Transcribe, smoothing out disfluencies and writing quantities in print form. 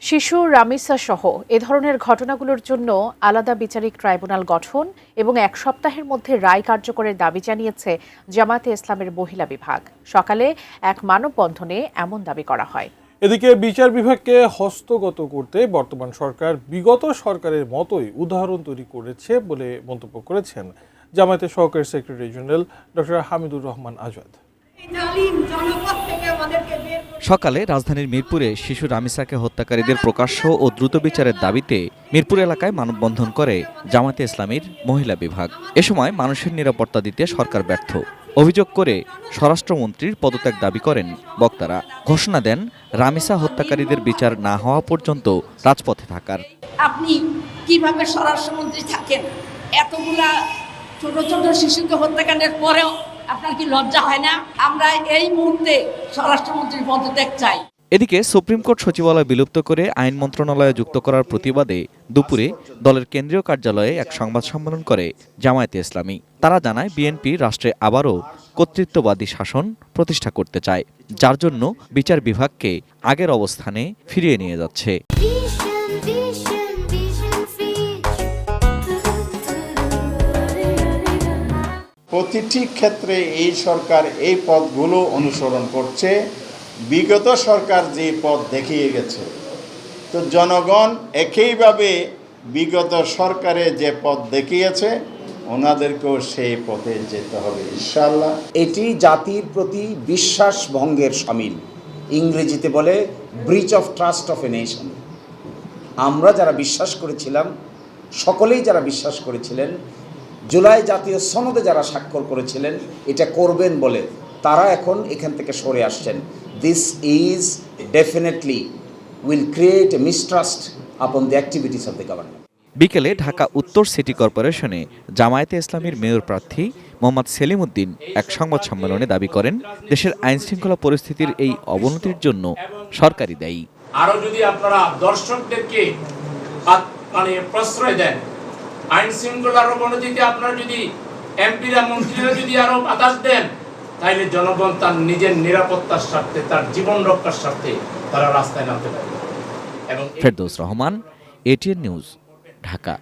শিশু রামিসা সহ এ ধরনের ঘটনাগুলোর জন্য আলাদা বিচারিক ট্রাইব্যুনাল গঠন এবং ১ সপ্তাহের মধ্যে রায় কার্যকরের দাবি জানিয়েছে জামায়াতে ইসলামের মহিলা বিভাগ। সকালে এক মানববন্ধনে এমন দাবি করা হয়। এদিকে বিচার বিভাগকে হস্তগত করতে বর্তমান সরকার বিগত সরকারের মতোই উদাহরণ তৈরি করেছে বলে মন্তব্য করেছেন জামায়াতের সহকারী secretary general doctor Hamidur Rahman Azad. সকালে রাজধানীর মিরপুরে শিশু রামিসাকে হত্যাকারীদের প্রকাশ্য ও দ্রুত বিচারের দাবিতে মিরপুর এলাকায় মানববন্ধন করে জামায়াতে ইসলামীর মহিলা বিভাগ। এ সময় মানুষের নিরাপত্তা দিতে সরকার ব্যর্থ অভিযোগ করে স্বরাষ্ট্রমন্ত্রীর পদত্যাগ দাবি করেন বক্তারা। ঘোষণা দেন রামিসা হত্যাকারীদের বিচার না হওয়া পর্যন্ত রাজপথে থাকার। আপনি কিভাবে স্বরাষ্ট্রমন্ত্রী থাকেন? এতগুলা ছোট ছোট শিশুকে হত্যাকাণ্ডের পরেও আপনার কি লজ্জা হয় না? আমরা এই মুহূর্তে স্বরাষ্ট্রমন্ত্রীর পদত্যাগ চাই। এদিকে সুপ্রিম কোর্ট সচিবালয় বিলুপ্ত করে আইন মন্ত্রণালয়ে যুক্ত করার প্রতিবাদে দুপুরে দলের কেন্দ্রীয় কার্যালয়ে এক সংবাদ সম্মেলন করে জামায়াতে ইসলামী। তারা জানায় বিএনপি রাষ্ট্রে আবারও কর্তৃত্ববাদী শাসন প্রতিষ্ঠা করতে চায়, যার জন্য বিচার বিভাগকে আগের অবস্থানে ফিরিয়ে নিয়ে যাচ্ছে। প্রতিটি ক্ষেত্রে এই সরকার এই পথগুলো অনুসরণ করছে। বিগত সরকার যে পথ দেখিয়ে গেছে, তো জনগণ একইভাবে বিগত সরকারে যে পথ দেখিয়েছে ওনাদেরকেও সেই পথে যেতে হবে ইনশাআল্লাহ। এটি জাতির প্রতি বিশ্বাস ভঙ্গের শামিল। ইংরেজিতে বলে breach of trust of a nation. আমরা যারা বিশ্বাস করেছিলাম, সকলেই যারা বিশ্বাস করেছিলেন, জুলাই জাতীয় সনদে যারা স্বাক্ষর করেছিলেন এটা করবেন বলে, তারা এখন এখান থেকে সরে আসছেন। This is definitely will create a mistrust upon the activities of the government. বিকেলে ঢাকা উত্তর সিটি কর্পোরেশনে জামায়াতে ইসলামীর মেয়র প্রার্থী মোহাম্মদ সেলিম উদ্দিন এক সংবাদ সম্মেলনে দাবি করেন, দেশের আইনশৃঙ্খলা পরিস্থিতির এই অবনতির জন্য সরকারই দায়ী। আরো যদি আপনারা দর্শকদেরকে প্রশ্রয় দেন, আইন শৃঙ্খলার অবনতিতে আপনারা যদি এমপিরা মন্ত্রীরা যদি আরো বাতাস দেন, তাহলে জনগণ তার নিজের নিরাপত্তার স্বার্থে, তার জীবন রক্ষার স্বার্থে তারা রাস্তায় নামতে পারবে। Ferdous Rahman, ATN news, Dhaka.